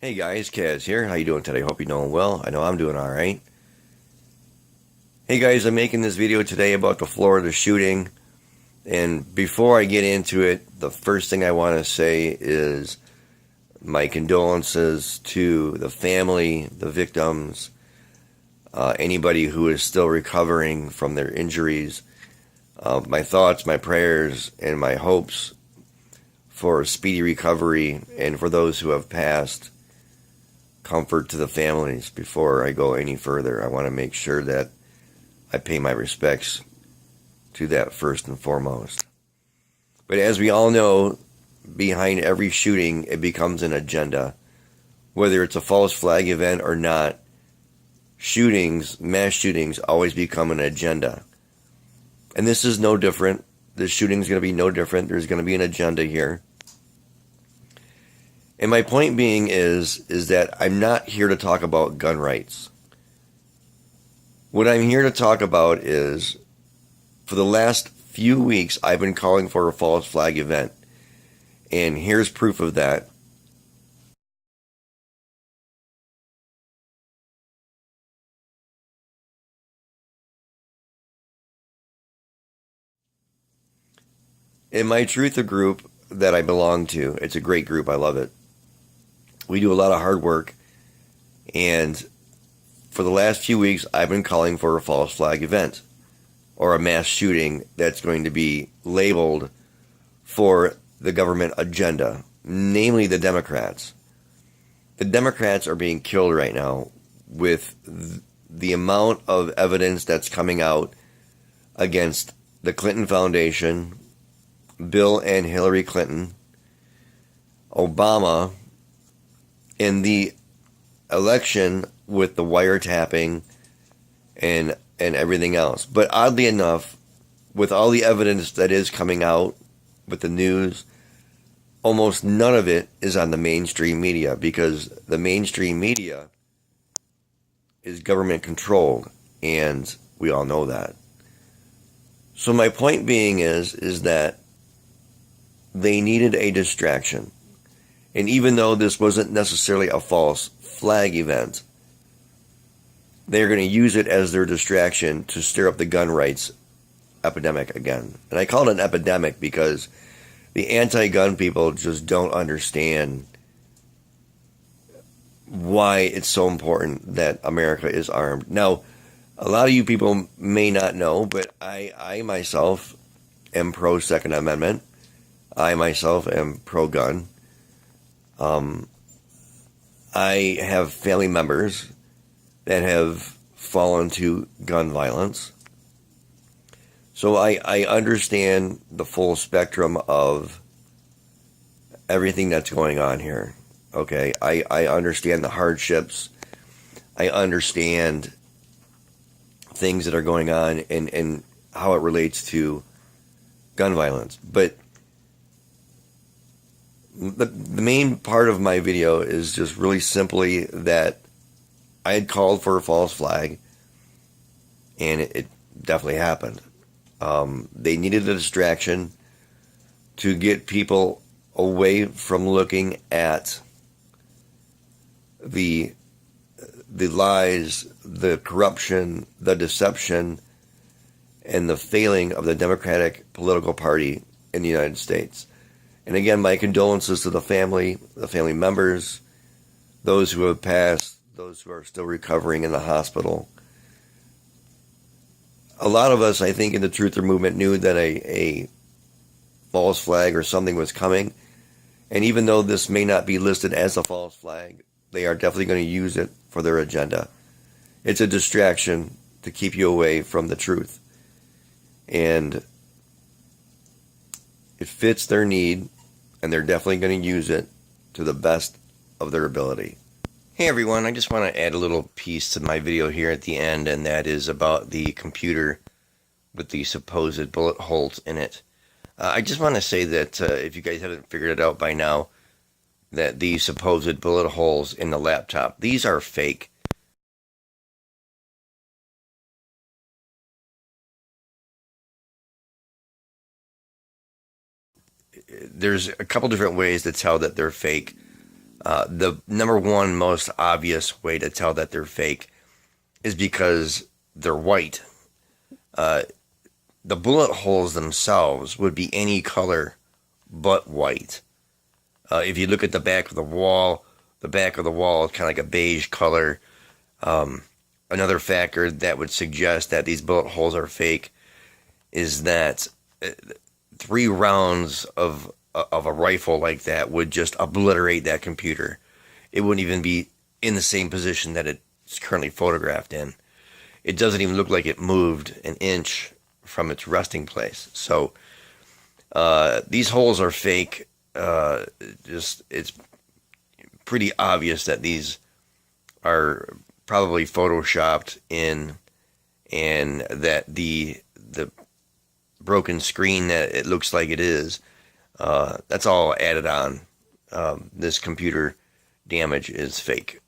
Hey guys, Kaz here. How you doing today? Hope you're doing well. I know I'm doing all right. Hey guys, I'm making this video today about the Florida shooting. And before I get into it, the first thing I want to say is my condolences to the family, the victims, anybody who is still recovering from their injuries. My thoughts, my prayers, and my hopes for speedy recovery, and for those who have passed, comfort to the families. Before I go any further, I want to make sure that I pay my respects to that first and foremost. But as we all know, behind every shooting, it becomes an agenda. Whether it's a false flag event or not, shootings, mass shootings, always become an agenda. And this is no different. This shooting is going to be no different. There's going to be an agenda here. And my point being is that I'm not here to talk about gun rights. What I'm here to talk about is, for the last few weeks, I've been calling for a false flag event. And here's proof of that. In my truther group that I belong to, it's a great group, I love it. We do a lot of hard work, and for the last few weeks, I've been calling for a false flag event, or a mass shooting that's going to be labeled for the government agenda, namely the Democrats. The Democrats are being killed right now with the amount of evidence that's coming out against the Clinton Foundation, Bill and Hillary Clinton, Obama, in the election with the wiretapping and everything else. But oddly enough, with all the evidence that is coming out with the news, almost none of it is on the mainstream media, because the mainstream media is government controlled, and we all know that. So my point being is that they needed a distraction. And even though this wasn't necessarily a false flag event, they're going to use it as their distraction to stir up the gun rights epidemic again. And I call it an epidemic because the anti-gun people just don't understand why it's so important that America is armed. Now, a lot of you people may not know, but I myself am pro-Second Amendment. I myself am pro-gun. I have family members that have fallen to gun violence. So I understand the full spectrum of everything that's going on here. Okay, I understand the hardships. I understand things that are going on and how it relates to gun violence. But the main part of my video is just really simply that I had called for a false flag, and it definitely happened. They needed a distraction to get people away from looking at the lies, the corruption, the deception, and the failing of the Democratic political party in the United States. And again, my condolences to the family members, those who have passed, those who are still recovering in the hospital. A lot of us, I think, in the truther movement knew that a false flag or something was coming. And even though this may not be listed as a false flag, they are definitely going to use it for their agenda. It's a distraction to keep you away from the truth. And it fits their need, and they're definitely going to use it to the best of their ability. Hey everyone, I just want to add a little piece to my video here at the end, and that is about the computer with the supposed bullet holes in it. I just want to say that if you guys haven't figured it out by now, that the supposed bullet holes in the laptop, these are fake. There's a couple different ways to tell that they're fake. The number one most obvious way to tell that they're fake is because they're white. The bullet holes themselves would be any color but white. If you look at the back of the wall is kind of like a beige color. Another factor that would suggest that these bullet holes are fake is that 3 rounds of a rifle like that would just obliterate that computer. It wouldn't even be in the same position that it's currently photographed in. It doesn't even look like it moved an inch from its resting place. So these holes are fake. It's pretty obvious that these are probably photoshopped in, and that the broken screen that it looks like it is, that's all added on. This computer damage is fake.